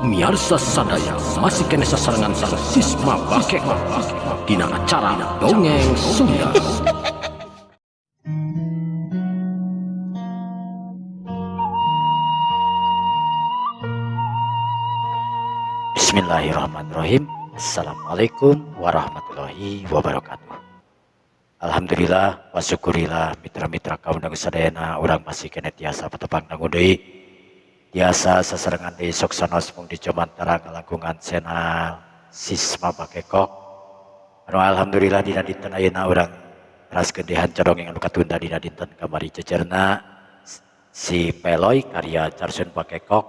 Miarsa sadaya masih kena sasarangan sang sisma bakek dina acara Dongeng Sunda. Bismillahirrahmanirrahim. Assalamualaikum warahmatullahi wabarakatuh. Alhamdulillah wa syukurillah mitra-mitra kaum dangu sadayana urang masih kena tiasa patepang dangu deui. Tiasa sasarengan deui sok sanos mung dicomantarang langkungan senal sisma bakekok. Anu alhamdulillah dina dinten ayeuna urang teraskeun dihanca dongeng anu katunda dina dinten kamari cecerna si Peloy karya Carsun Bakekok.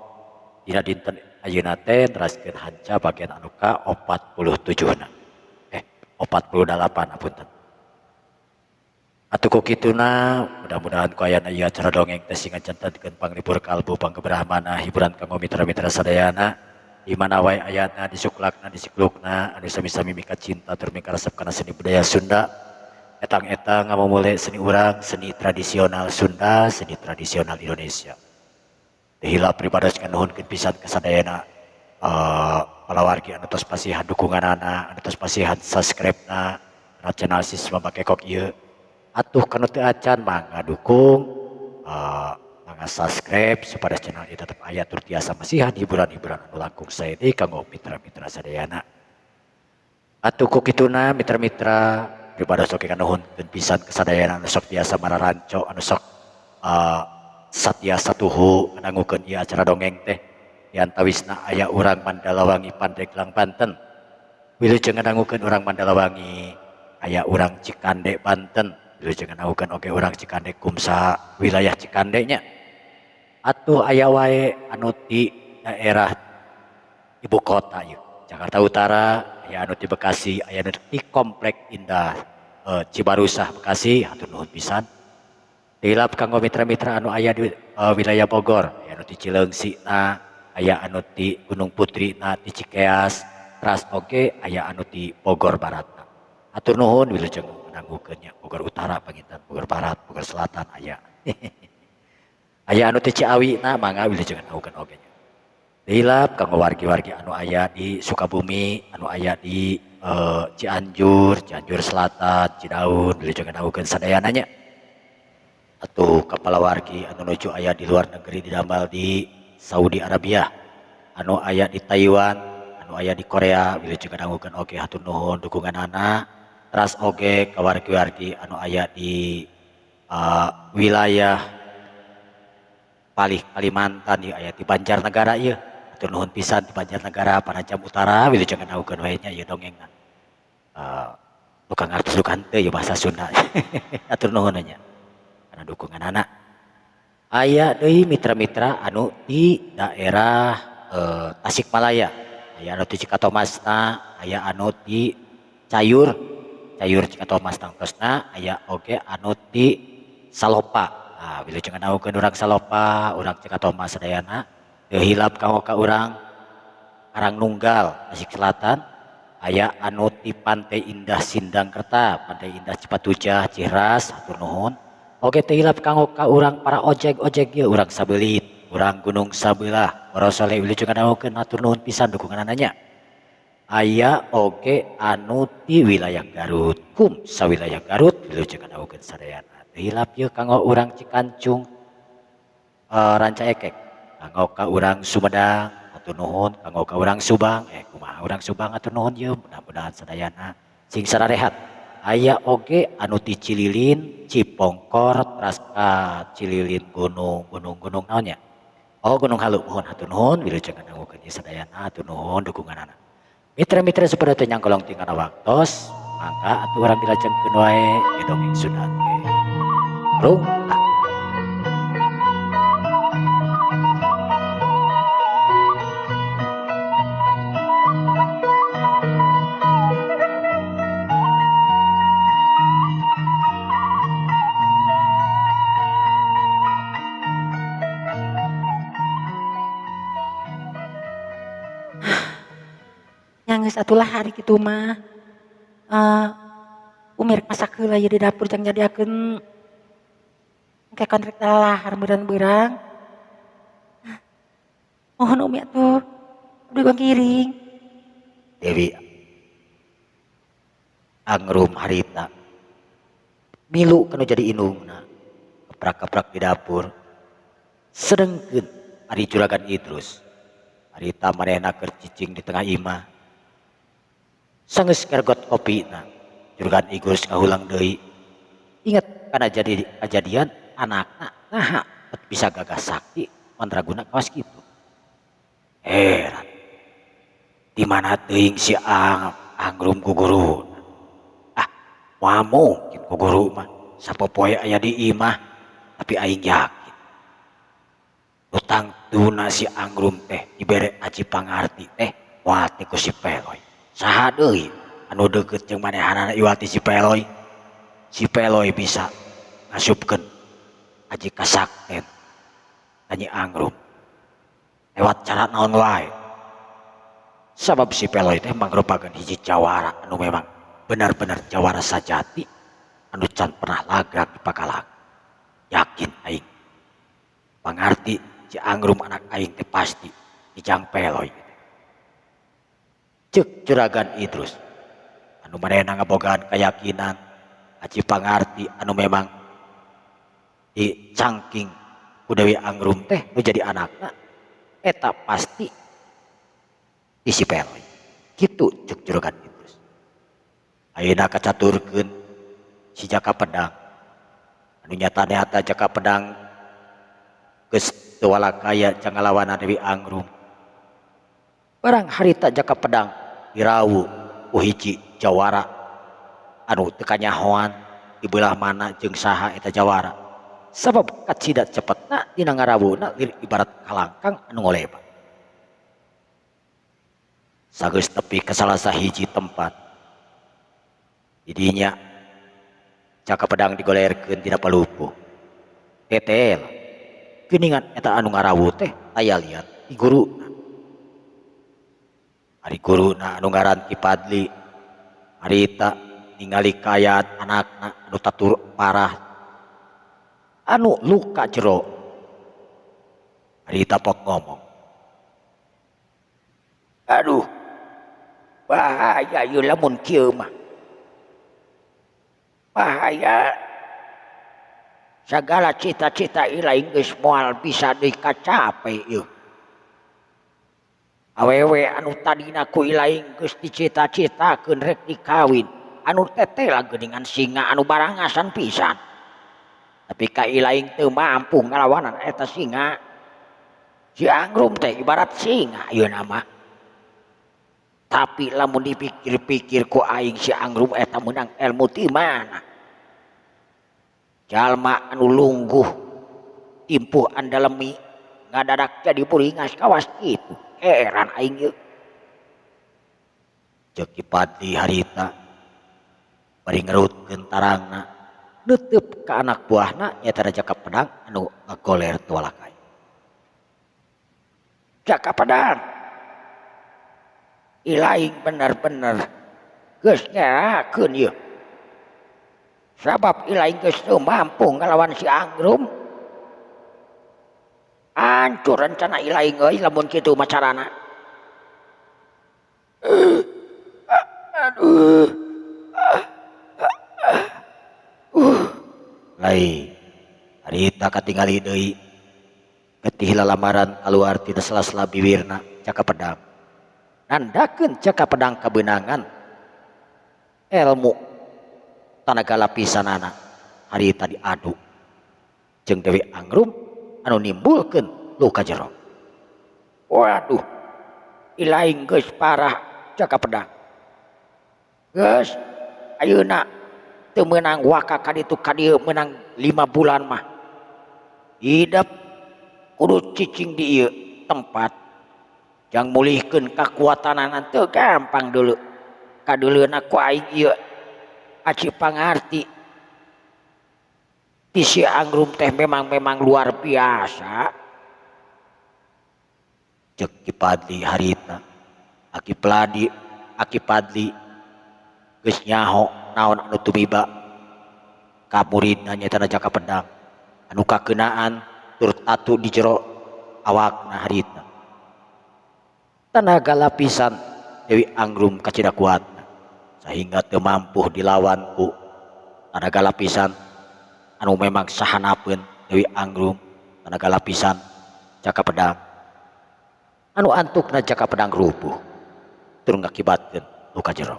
Dina dinten ayeuna teh teraskeun hanca bagian anu ka 47na. 48 apunten. Atuh kituna mudah-mudahan ku aya ieu acara dongeng teh sing ngacantenkeun panglipur kalbu panggeberahmana hiburan kanggo mitra-mitra sadayana di mana wae ayatna disuklakna disiklukna anu sami-sami mika cinta tur mika resep kana seni budaya Sunda. Etang-etang ngamumule seni urang, seni tradisional Sunda, seni tradisional Indonesia. Dihilap pribados nuhunkeun pisan ka sadayana palawargi anu tos pasihan dukunganana, anu tos pasihan subscribe-na na channel Sisma Bakekok ieu. Atuh kanu teu acan mangga dukung, mangga subscribe supaya channel ieu tetep aya tur tiasa masihan hiburan-hiburan anu langkung sae deui kanggo mitra-mitra sadayana. Atuh ku kituna mitra-mitra pribados oge kanuhunkeun pisan ka sadayana anu sok tiasa mararanco, anu sok satiasa tuhu ngandangukeun ieu acara dongeng teh. Di antawisna aya urang Mandalawangi Pandeglang Banten. Wilujeng ngandangukeun urang Mandalawangi, aya urang Cikande Banten. Wilujeng ngandangukeun oge urang Cikande kumsa wilayah Cikande nya. Atuh aya wae anu di daerah ibu kota ieu. Jakarta Utara, aya anu di Bekasi, aya anu di Komplek Indah Cibarusah Bekasi, hatur nuhun pisan. Dilap kanggo mitra-mitra anu aya di wilayah Bogor, aya anu di Cileungsina, aya anu di Gunung Putri na di Cikeas, teras oge aya anu di Bogor Barat. Hatur nuhun wilujeng ngandangukeun nya Bogor Utara panginten, Bogor Barat, Bogor Selatan aya. Aya anu di Ciawi na mangga wilujeng ngandangukeun oge nya. Dilap kanggo wargi-wargi anu aya di Sukabumi, anu aya di Cianjur, Cianjur Selatan, Cidaun wilujeng ngandangukeun sadayana nya. Atuh kepala wargi anu nuju aya di luar negeri didamel di Saudi Arabia, anu aya di Taiwan, anu aya di Korea wilujeng ngandangukeun oge hatur nuhun dukunganana. Teras oge ka wargi-wargi anu aya di wilayah Palih Kalimantan ieu aya di Banjarnegara ieu. Hatur nuhun pisan di Banjarnegara Panajam Utara wilujeng ngandangukeun wae nya ieu dongengna. Tukang artusukan teh ieu bahasa Sunda. Hatur nuhun nya. Kana dukunganana. Aya deui mitra-mitra anu di daerah Tasikmalaya, aya anu di Cikatomasna, aya anu di Cayur Cikatomas tangtosna, aya oge anu di Salopa. Nah, wilujeng ngandangukeun urang Salopa, urang Cikatomas sadayana. Teu hilap kanggo ka urang Karangnunggal Tasik Selatan, aya anu di Pantai Indah Sindangkerta, Pantai Indah Cipatujah, Cihras, hatur nuhun. Oge teu hilap kanggo ka urang para ojek-ojek ieu urang Sabeulit, urang Gunung Sabelah, Morosole wilujeng ngandangukeun hatur nuhun pisan dukunganana nya. Aya oge anu di wilayah Garut, sawilayah Garut wilujeng ngandangukeun sadayana. Teu hilap ieu kanggo urang Cikancung Ranca Ekek, kanggo ka urang Sumedang hatur nuhun, kanggo ka urang Subang, kumaha urang Subang hatur nuhun ieu mudah-mudahan sadayana sing sararehat. Aya oge anu di Cililin, Cipongkor, teras ka Cililin gunung naon nya? Oh Gunung Halu, mohon hatur nuhun wilujeng ngandangukeun ieu sadayana hatur nuhun dukunganana. Mitra-mitra saperti nyangkolong tinggal waktos, mangga atuh urang dilajengkeun wae ieu dongeng Sunda teh. Rung. Geus atulah hari kitu mah umir masak heula ieu di dapur jang nyadiakeun engke kontrek lahar beurang-beurang. Mohon umi atuh udah bang kiring. Dewi Angrum harita milu kanu jadi indungna keprak-keprak di dapur sedengkeun ari juragan Idrus harita manehna keur cicing di tengah imah sanggeus kergot kopina juragan Idrus ngahulang deui inget kana jadi kejadian anakna naha bisa gagah sakti mandraguna kawas kitu heran di mana teuing si Angrum ku guru moal mungkin ku guru mah sapopoe aya di imah tapi aing yakin utang tuna si Angrum teh dibere Aji Pangarti teh wati ku si Peloy saha deui anu deukeut jeung manehanana iwati si Peloy bisa ngasupkeun Aji kasakten ka Nyi Angrum lewat cara naon wae sabab si Peloy teh mangrupakeun hiji jawara anu memang benar-benar jawara sajati anu can pernah lagak di pakalang yakin aing Pangarti si Angrum anak aing teh pasti dijang Peloy ceuk juragan Idrus anu manehna ngabogaan keyakinan Aji Pangarti anu memang dicangking ku Dewi Angrum teh nu jadi anakna eta pasti di si Peloy kitu ceuk juragan Idrus ayeuna kacaturkeun si Jaka Pedang anu nyata-nyata Jaka Pedang geus teu walakaya can ngalawanan Dewi Angrum barang harita Jaka Pedang dirawu ku hiji jawara anu teu kanyahoan di belah mana jeung saha eta jawara sabab kacidat cepetna dina ngarawuna ibarat kalangkang anu ngoleba sageus tepi ka salah sahiji tempat didinya Jaka Pedang digolerkeun tina palupuh tetel geuningan eta anu ngarawu teh aya liat di guruna ari guruna anu ngaran Ki Padli harita ningali kayat anakna anu tatur parah anu luka jero harita pok ngomong aduh bahaya ieu lamun kieu mah bahaya sagala cita-cita ilaing geus moal bisa deui kacape ieu awewe anu tadina ku ilaing geus dicita-citakeun rek dikawin anu tetela geuningan singa anu barangasan pisan tapi ka ilaing teu mampu ngalawanan eta singa si Angrum teh ibarat singa ayeuna mah tapi lamun dipikir-pikir ku aing si Angrum eta meunang ilmu ti mana jalma anu lungguh timpuh andalemi ngadadak jadi puringas kawas kitu heran aing ieu ceuk Ki Padli harita bari ngeurutkeun tarangna neuteup ka anak buahna nyaeta Jaka Pedang anu ngagoler teu walakaya Jaka Pedang ilaing bener-bener geus ngerakeun ieu sabab ilaing geus teu mampu ngalawan si Angrum hancur rencana ilaing euy lamun kitu mah carana aduh lain harita katingali deui getih lalamaran kaluar tina sela-sela bibirna Jaka Pedang nandakeun Jaka Pedang kabeunangan ilmu tanaga lapisanana harita diadu jeung Dewi Angrum anu nimbulkeun luka jero waduh ilaing geus parah Jaka Pedang geus ayeuna teu meunang waka kaditu kadieu meunang 5 bulan mah hidup kudu cicing di ieu tempat jang mulihkeun kakuatanana teu gampang dulu kadeuleuna ku aing ieu Aji Pangarti ti si Angrum teh memang luar biasa ceuk Ki Padli harita Aki Padli geus nyaho naon anu tumiba ka muridna nyaeta Jaka Pedang anu kakeunaan tur tatu di jero awakna harita tenaga lapisan Dewi Anggrum kacida kuat sehingga teu mampu dilawan ku tenaga lapisan anu memang sahanapeun Dewi Anggrum. Tenaga lapisan Jaka Pedang anu antukna Jaka Pedang rubuh tur ngakibatkeun luka jero.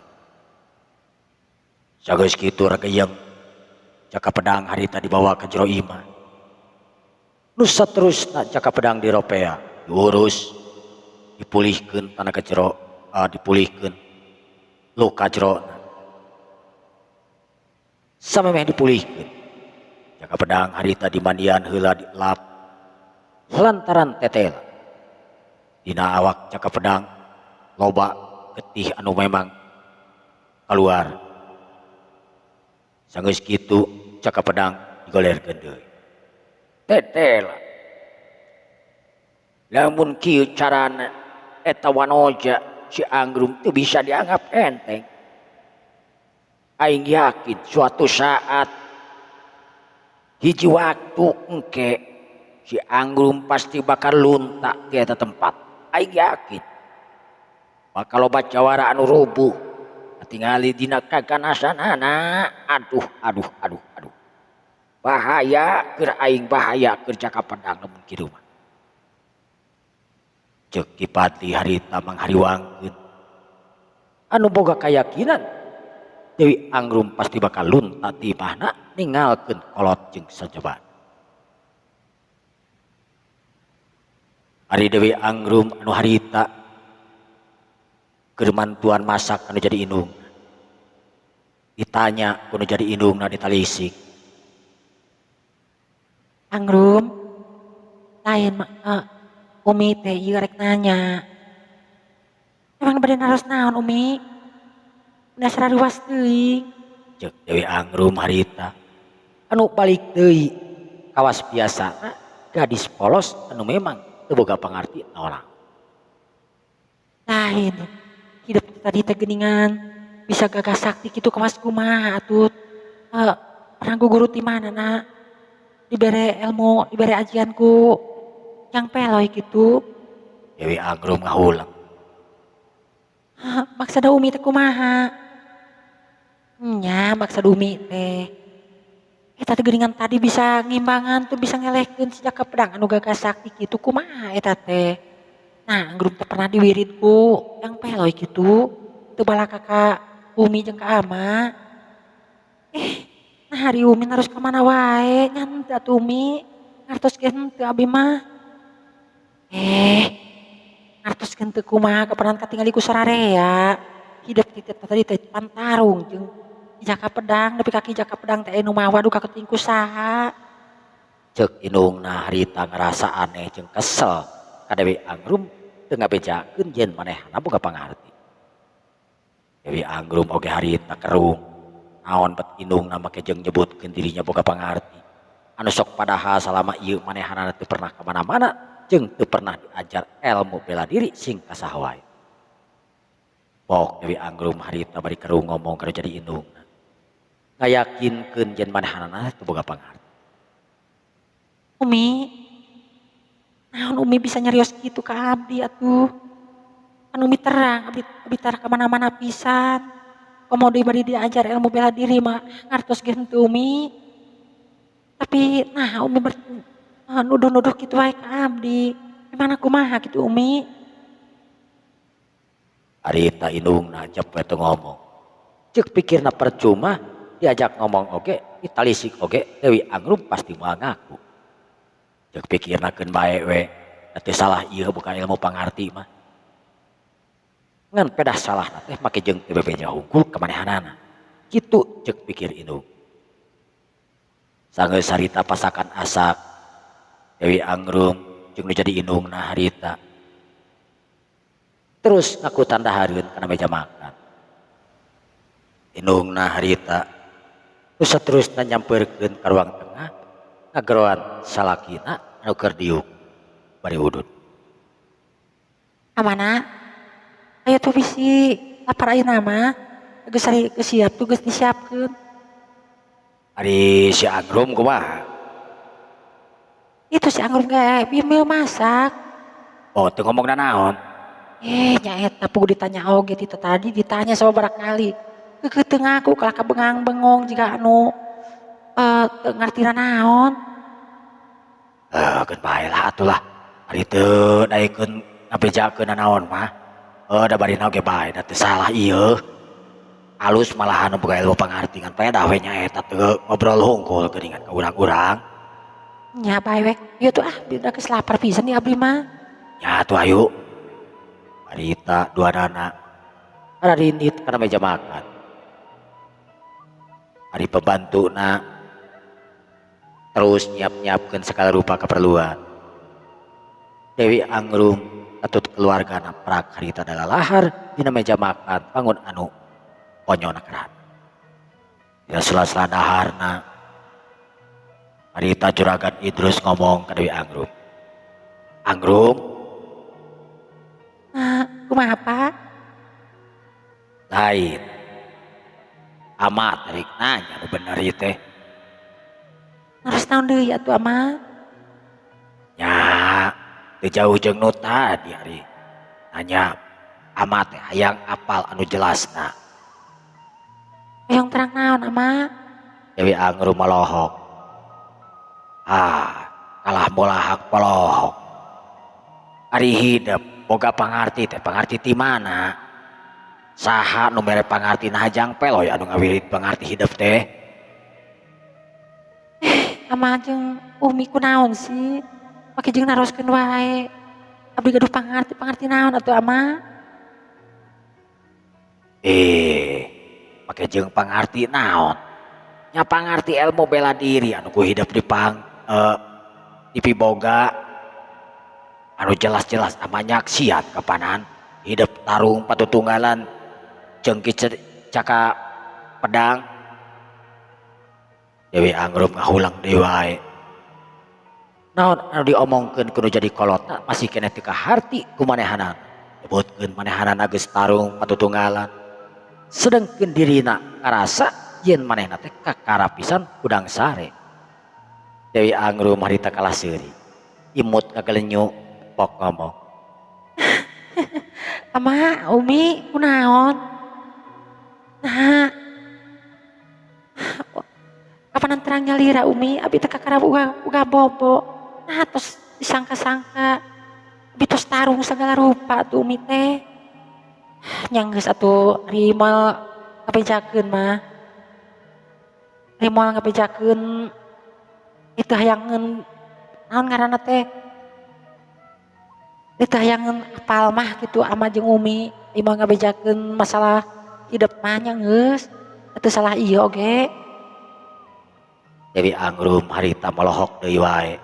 Sageus kitu rageuyeng Jaka Pedang harita dibawa ke jero imah. Nu saterusna Jaka Pedang diropea diurus dipulihkeun tenaga jero, dipulihkeun luka jero samemeh dipulihkeun. Jaka Pedang harita dimandian heula dilap lantaran tetel dina awak Jaka Pedang loba getih anu memang keluar. Sanggeus kitu Jaka Pedang digolerkeun deui. Tetel lamun kieu carana eta wanoja si Anggrum teu bisa dianggap enteng. Aing yakin suatu saat hiji waktu engke si Anggrum pasti bakal lunta di eta tempat. Aing yakin bakal loba jawara anu rubuh tingali dina kaganasanana. Aduh bahaya keur aing, bahaya keur Jaka Pedang lamun kieu mah. Ceuk Kipati harita manghariwangkeun anu boga kayakinan Dewi Anggrum pasti bakal lunta ti imahna ningalkeun kolot jeung sajaban. Ari Dewi Anggrum anu harita keur mantuan masak anu jadi indung ditanya kudu jadi indungna ditalisik. Anggrum lain Umi teh ieu rek nanya. Emang bade naros naon Umi? Dasar ruas teuing. Ceuk Dewi Anggrum harita anu balik deui kawas biasana gadis polos anu memang teu boga pangarti orang. Lain hidup tadi teh geuningan bisa gagah sakti kitu kawas kumaha atuh. Pernah guguru ti manana dibere ilmu, dibere ajianku yang peloy gitu. Dewi Anggrum ngahulang. Maksada Umi teh kumaha? Nya maksud Umi teh eta teh geuningan tadi bisa ngimbangan tuh bisa ngelehkeun si Jaka Pedang anu gagah sakti kitu kumaha eta teh. Nah Anggrum teh pernah diwiritku yang peloy gitu teu balaka ka Umi jeung ka Ama. Nah hari Umi harus kemana wae nyan teh atuh Umi ngartos ge henteu abi mah. Ngartos ge henteu kumaha kapanan katingali ku sararea. Hidup kita tadi teh pantarung jeung Jaka Pedang, nepi kaki Jaka Pedang teh anu mah waduh kaketing ku saha. Ceuk indungna harita ngerasa aneh jeung kesel ka Dewi Anggrum teu ngabejakeun yen manehna boga pangarti. Dewi Anggrum oge harita kerung naon bet indungna make jeung nyebutkeun dirinya boga pangarti anu sok padahal salama ieu manehna teu pernah ka mana-mana jeung teu pernah diajar ilmu bela diri sing kasaha wae. Pok Dewi Anggrum harita bari kerung ngomong kana jadi indungna ngayakinkeun yen manehna teu boga pangarti. Umi, naon Umi bisa nyarios gitu ka abdi atuh. Kan Umi terang, abdi tara kemana-mana pisan. Komodo bari diajar ilmu bela diri mah ngartos ge henteu Umi. Tapi nah Umi nuduh-nuduh kitu wae ka abdi. Gimana kumaha kitu Umi? Harita indungna cepet teu ngomong. Ceuk pikirna percuma diajak ngomong oge ditalisik oge Dewi Anggrum pasti moal ngaku. Ceuk pikirnakeun bae we teu salah ieu bukan ilmu pangarti mah. Ngan pedah salah teh make jeung teu bebeja hungkul ka manehanana. Kitu ceuk pikir indung. Sanggeus harita pasakan asak Dewi Anggrum jeung nu jadi indungna harita terus ngaku tandahareun kana meja makan. Indungna harita terus saterusna nyampeurkeun ka ruang tengah ngageroan salakina anu keur diuk bari udud. Amana? Aya tuh bisi lapar ayeuna mah. Geus siap tuh geus disiapkeun. Ari si Anggrum kumaha? Itu si Anggrum ge bieu masak. Oh teu ngomongna naon? Nyaeta pugu ditanya oge itu tadi ditanya sama barakali. Kekeuteuh ngaku kalak bengang bengong jika anu teu ngartina naon. Geun bae lah atulah. Ari teu daekeun ngabejakeun naon mah. Da bari oge bae da teu salah ieu. Alus malahan boga ilmu pangartingan pedah we nyaeta teu ngobrol hungkul geuningan ka urang-urang. Nya bae we. Ieu tuh bida geus lapar pisan di abdi mah. Nya atuh ayu. Harita dua dana ada rinit karena meja makan. Hari pembantuna terus nyiap-nyiapkeun segala rupa keperluan. Dewi Angrum atut keluargana prak harita dalalahar dina meja makan bangun anu konyona keran. Dina sela-sela daharna harita juragan Idrus ngomong ke Dewi Angrum. Angrum, Kumaha Pak? lain amat tarik nanya nu bener ieu teh. Harus naon deui atuh amat? Nya teu jauh jeung nu tadi ari. Nanya amat teh hayang apal anu jelasna. Hoyong terang naon amat? Dewi Angrum malohok. Kalah molahak polohok. Ari hidup boga pangarti teh pangarti ti mana? Saha nu mere pangarti hajang peloy anu ngawirit pangarti hidup teh? Amat jeung Umi kunaon sih? Make jeung naroskeun wae. Abdi gaduh pangarti naon atuh amat? Make jeung pangarti naon? Nya pangarti ilmu bela diri anu ku hidup di piboga anu jelas-jelas ama nyaksian kapanan hidup tarung patutunggalan jeung caka pedang. Dewi Angrum ngahulang deui wae. Naon anu diomongkeun kudu jadi kolotna masih kena teu kaharti ku manehanana. Nyebutkeun manehanana geus tarung patutunggalan. Sedengkeun dirina ngarasa yen manehna teh kakara pisan udang sare. Dewi Angrum harita kalah seuri. Imut kagelenyu pok ngomong. Ama, Umi, kunaon? Nah, kapanan terangnya lira Umi, abi teh kakara uga bobo. Nah, tos disangka-sangka, abi tos tarung segala rupa tuh Umi teh. Nyanggeus atuh rimal ngabejakeun mah. Rimal ngabejakeun itu hayangeun naon ngaranna teh? Itu hayangeun apal mah gitu ama jeung Umi imah ngabejakeun masalah hidup mah nya geus atuh salah ieu oge. Dewi Angrum harita melohok deui wae.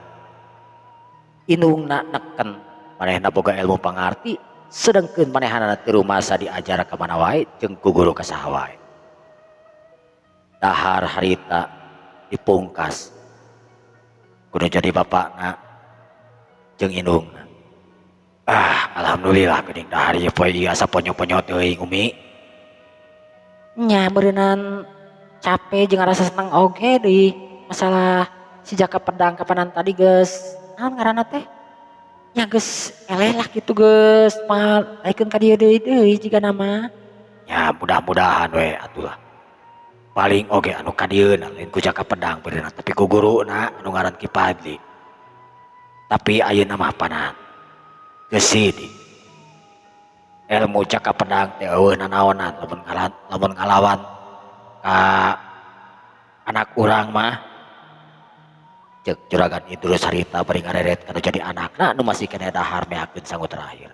Indungna neken manehna boga ilmu pangarti sedengkeun manehanana teu rumasa diajar ka mana wae jeung ku guru ka saha wae. Dahar harita dipungkas kudu jadi bapakna jeung indungna. Alhamdulillah geuning dahar ieu poe ieu asa ponyo-ponyo teuing Umi. Nya beureunan capek jeung rasa seneng oge deui masalah si jaka pedang kapanan tadi geus naon ngaranna teh? Nya geus eleh lah kitu geus moal daekeun ka dieu deui jiga nama. Ya mudah-mudahan we atulah. Paling oge anu ka dieuna lain ku jaka pedang beureunan tapi ku guruna anu ngaran Ki Padli. Tapi ayeuna mah panan geus sidi. Ilmu jaka pedang teh eueuh nanaonan lamun ngalawan ka anak urang mah ceuk juragan Idrus harita bari ngareret kana jadi anakna anu masih kena dahar meakeun sangu terakhir.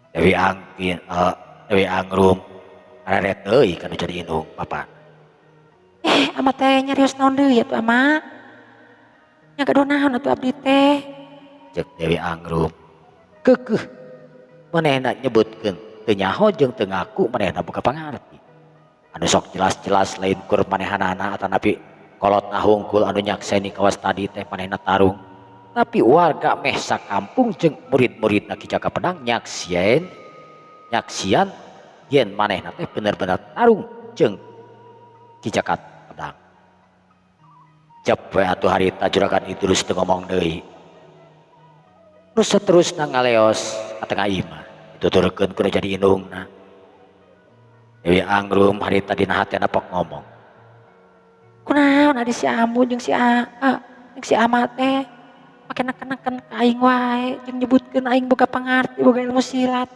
Dewi Angrum ngareret deui kana jadi indung papan. Ama teh nyarios naon deui atuh ama? Nya gaduh naon atuh abdi teh? Ceuk Dewi Angrum. Keukeuh manehna nyebutkeun teu nyaho jeung teu ngaku manehna boga pangarti. Anu sok jelas-jelas lain kur manehanana atanapi kolotna hungkul anu nyakseni kawas tadi teh manehna tarung. Tapi warga meh sakampung jeung murid-muridna Ki Jaka Pedang nyaksian yen manehna teh bener-bener tarung jeung Ki Jaka Pedang. Jep we atuh harita juragan Idrus teu ngomong deui. Terus seterusna ngaleos ka tengah imah. dituturkeun kudu jadi indungna. Dewi Angrum harita dina hatena pok ngomong. Kunaon adi si Ambu jeung si jeung si Ama teh make neken-neken ka aing wae jeung nyebutkeun aing boga pangarti boga ilmu silat.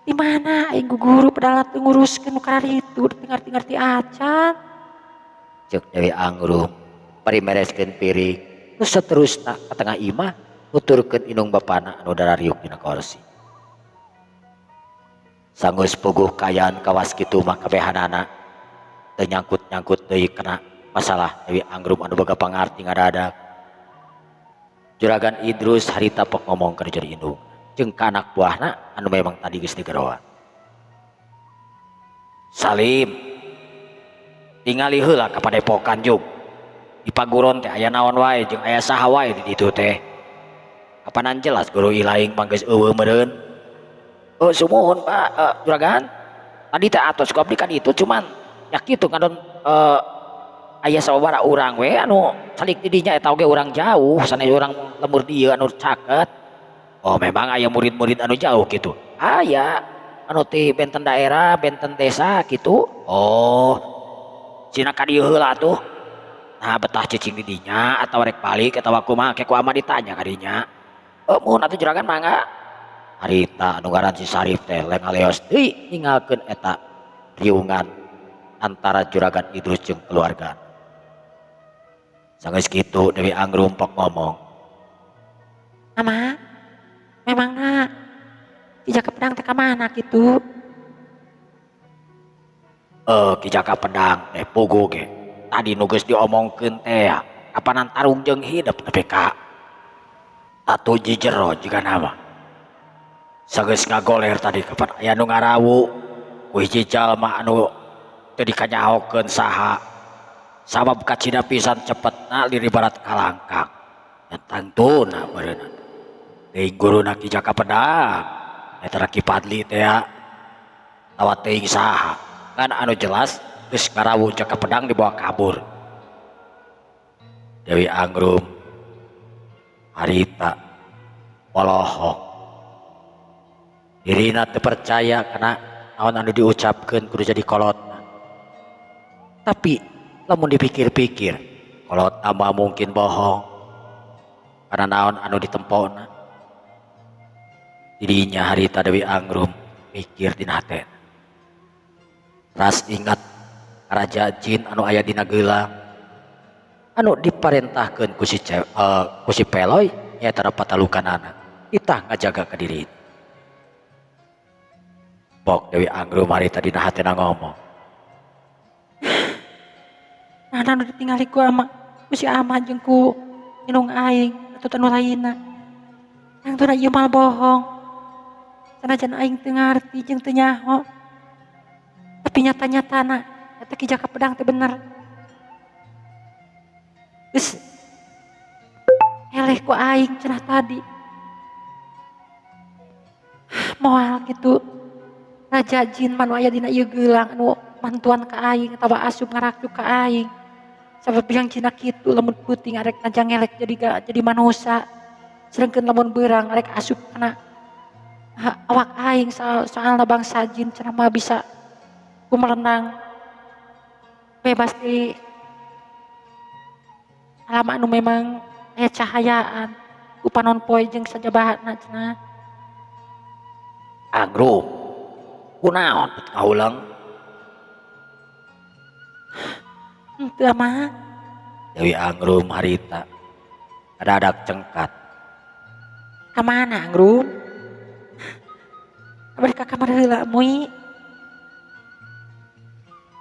Di mana aing guguru padahal teu nguruskeun nu kararitu teu ngarti-ngarti acan. Cek Dewi Angrum bari mereskeun piring nu saterusna ka tengah imah nuturkeun indung bapana anu darariuk dina kursi. Sanggeus puguh kayaan kawas kitu mah kabehanana teu nyangkut-nyangkut deui kana masalah Dewi Angrum anu boga pangarti ngadadak. Juragan Idrus harita pok ngomong ka jadi indung jeung ka anak buahna anu memang tadi geus digeroan. Salim, tingali heula ka padepokan jug. Di paguron teh aya naon wae jeung aya saha wae di ditu teh. Kapanan jelas guru ilaing mah geus eueuh meureun. Oh sumuhun Pak Juragan. Tadi teh atos ku abdi ka ditu cuman ya kitu ngadon aya sababaraha urang we anu salik di dinya eta oge urang jauh sanaya urang lembur dieu anu caket. Oh memang aya murid-murid anu jauh gitu. Aya anu ti benten daerah, benten desa gitu. Oh cina ka dieu heula tuh. Nah betah cicing di dinya atawa rek balik atawa kumaha ke ku ama ditanya ka dinya. Muhun atuh Juragan mangga. Harita anu ngaran si Sarif teh leng aleos deui ningalkeun eta riungan antara Juragan Idrus jeung keluarga. Sanggeus kitu Dewi Angrum pok ngomong. Ama, memangna Ki Jaka Pedang teh ka mana kitu? Ki Jaka Pedang teh puguh ge. Tadi nu geus diomongkeun teh kapanan tarung jeung hidup nepi ka atuh jijero jiga nama. Sanggeus ngagoler tadi kapan aya nu ngarawu ku hiji jalma anu teu dikanyahokeun saha. Sabab kacina pisan cepetna liri barat kalangkang. Nyentang tuna beureunan. Teuing guruna Ki Jaka Pedang eta Ki Padli teh tawa teuing saha. Kan anu jelas geus ngarawu Jaka Pedang dibawa kabur. Dewi Angrum harita polohok. Dirina teu percaya kana naon anu diucapkeun kudu jadi kolotna. Tapi lamun dipikir-pikir kolot tambah mungkin bohong karena naon anu ditempona. Didinya harita Dewi Angrum mikir dina hatena. Ras ingat raja jin anu aya dina geulang anu diparentahkeun ku si Peloy nyaeta patalukanana ditah ngajaga ka diri. Bok Dewi Angrum harita dina hatena ngomong. Nah, anu ditinggali ku si Ama jeung ku indung aing atau anu lainna. Yang tuna ieu mal bohong. Sanajan aing teu ngarti jeung teu nyaho. Tapi nyata-nyatana eta Ki Jaka Pedang teh bener. Geus eleh ku aing cenah tadi. Moal gitu. Raja jin manu aya dina ieu geulang anu mantuan ka aing atawa asup ngarajuk ka aing. Sabab yang cina kitu lamun peuting arek najang ngelek jadi manusia. Sedangkeun lamun beurang arek asup kana awak aing soalna bangsa jin cenah mah bisa kumelenang bebas di alam anu memang aya cahayaan ku panon poe jeung sajabahatna cenah. Angrum kunaon kaulang? Henteu mah. Dewi Angrum harita adadak cengkat. Ka mana Angrum? Abadi ka kamar heula mui.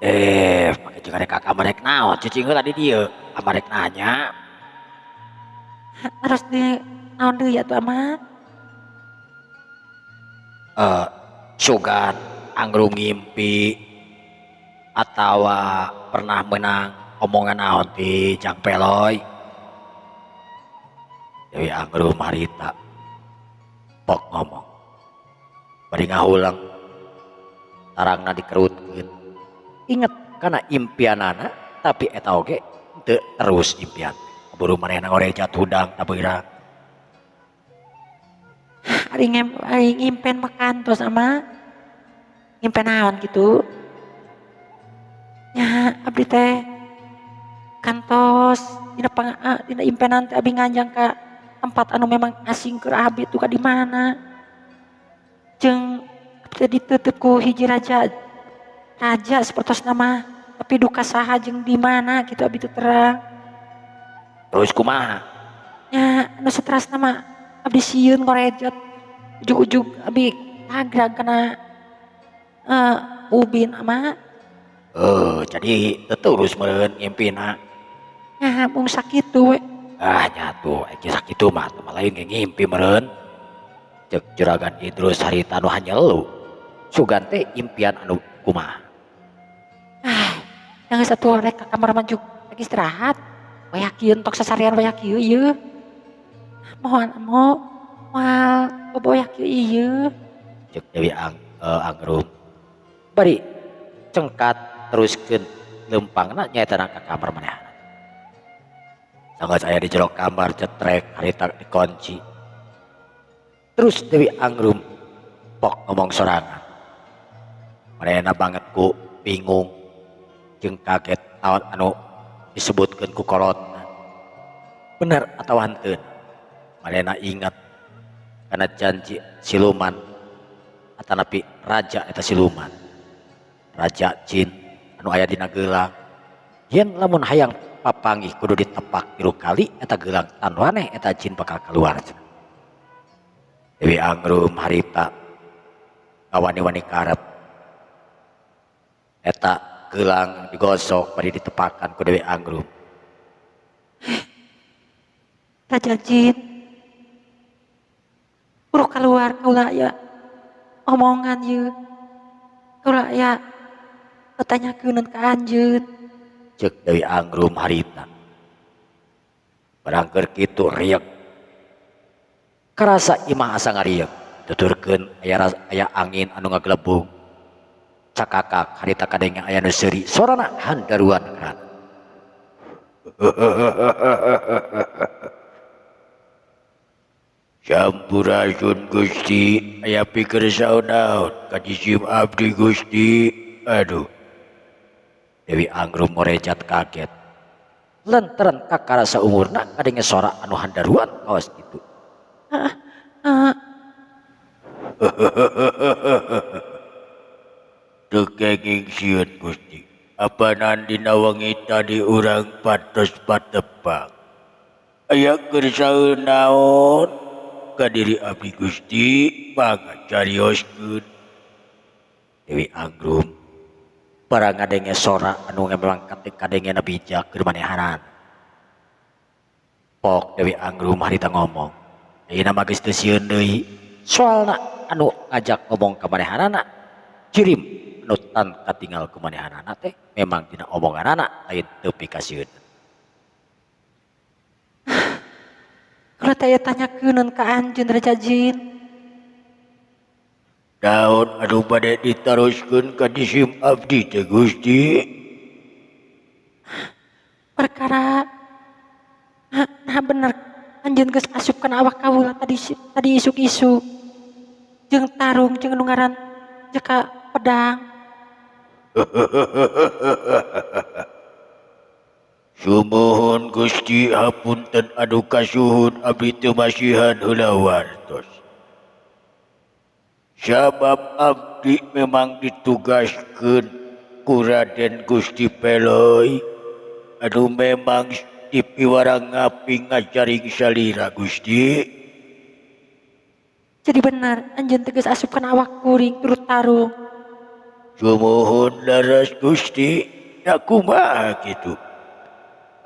Make jeung arek ka kamar rek naon cicing heula di dieu. Kamar rek nanya. Harus di naon deui atuh Ama? Sugan Angrum ngimpi atawa pernah menang omongan naon ti Jang Peloy. Dewi Angrum harita pok ngomong bari ngahulang tarangna dikerutkeun. Inget kana impianana tapi eta oge teu terus impian. Buru manehna ngoreja tudang tabeurang. ari ngimpen makantos ama ngimpen naon gitu. Ya abdi teh kantos dina impenan teh abi nganjang ka tempat anu memang asing ke abi tuh ka di mana. Jeung teu diteuteuk ku hiji raja sapertos nama tapi duka saha jeung di mana gitu abi teu terang. Terus kumaha? Nya anu stres nama abdi sieun ngorejot ujug-ujug abi tagrag kana ubin ama. Jadi terus meureun ngimpina. Nya mung sakitu we. Nyatu eki sakitu mah teu lain ge ngimpi meureun. Cek juragan Idrus harita anu hanyelu. Sugan teh impian anu kumaha? Yang satu rek ka kamar manjuk lagi istirahat. Wayakeun tok sasarian wayakeun ieu. Mohon moal boboyak ieu. Cek Dewi Angrum. Bari cengkat teruskeun lempangna nyaeta ka kamar manehna. Sanggeus aya di jero kamar cetrek harita dikunci. Terus Dewi Angrum pok ngomong sorangan. Manehna banget ku bingung jeung kaget naon anu disebutkeun ku kolotna. Bener atawa henteu? Manehna ingat kana janji siluman atanapi raja eta siluman. Raja jin anu aya dina geulang. Yen lamun hayang papanggih kudu ditepak 3 kali eta geulang tan waneh eta jin bakal keluar. Dewi Angrum harita kawani-wani karep eta geulang digosok bari ditepakan ku Dewi Angrum. Raja jin uruk keluar kaula ya omongan ieu. Kaula ya tanyakeun ka anjeun. Cek Dewi Angrum harita. Barangkeur kitu riek. Karasa imah asa ngariep. Tuturkeun aya angin anu ngagelebung. Cakakak harita kadenge aya nu seuri sorana handaruan kan. Sampurasun Gusti, aya pikir saonaon kadisim abdi Gusti. Aduh. Dewi Angrum morejat kaget. Lantaran kakarasa umurna kadenge sora anu handaruan kaos kitu. Tekenging sieun Gusti. Apanan dina wengi tadi urang patos patepang. Aya keur saeunaon naon ka diri abdi Gusti pangacarioskeun. Dewi Angrum barang ngadenge sora anu memang kadenge na bijak keur manehanan. Pok Dewi Angrum harita ngomong. Ayeuna mah geus teu sieun deui. Soalna anu ngajak ngomong ka manehanana cirim anu tan katinggal ku manehanana teh memang dina omonganana lain teu pikasieun. Kalau tanya tanyakeun ka anjeun Raja Jin. Daun anu bade ditaroskeun ka disim abdi teh Gusti. Perkara nah bener anjeun geus asup kana awak kaula tadi isuk-isuk. Jeung tarung jeung nu ngaran jeka pedang. Sumuhun Gusti hapunten anu kasuhun abdi teu masihan heula wartos. Sabab abdi memang ditugaskeun ku Raden Gusti Peloy anu memang dipiwarang ngaping ngajaring salira Gusti. Jadi bener anjeun teh geus asup kana awak kuring turut tarung. Sumuhun laras Gusti, da kumaha kitu?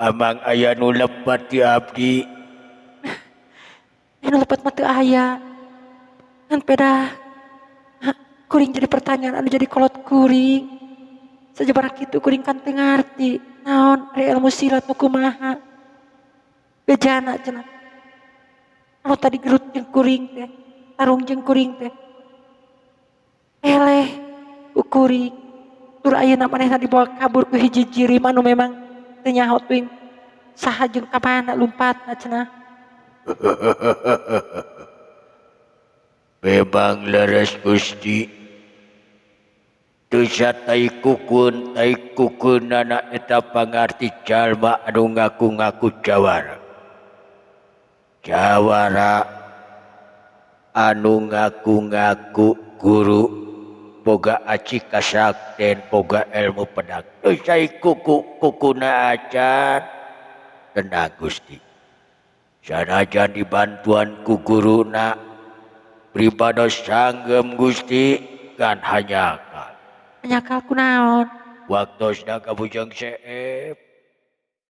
Amang aya nu lepat ti abdi. Anu lepat mah teu aya. Ngan peda kuring jadi pertanyaan anu jadi kolot kuring. Sajabarak kitu kuring kan teu ngarti naon ari ilmu silat nu kumaha. Bejana cenah. Anu tadi gerut jeung kuring teh, tarung jeung kuring teh. Eleh ku kuring. Tur ayeuna manehna dibawa kabur ku hiji jirim anu memang teu nyaho teuing saha jeung ka mana lumpatna cenah. Memang leres Gusti. Tusa tai kukun anak eta pangarti jalma anu ngaku-ngaku jawara. Jawara anu ngaku-ngaku guru boga aci kasakten boga ilmu pedang. Tusa kukuna acan tenang Gusti. Sanajan dibantuan ku guruna pribados sanggem Gusti kan hanya Nyakal kunaon? waktosna kabujang seep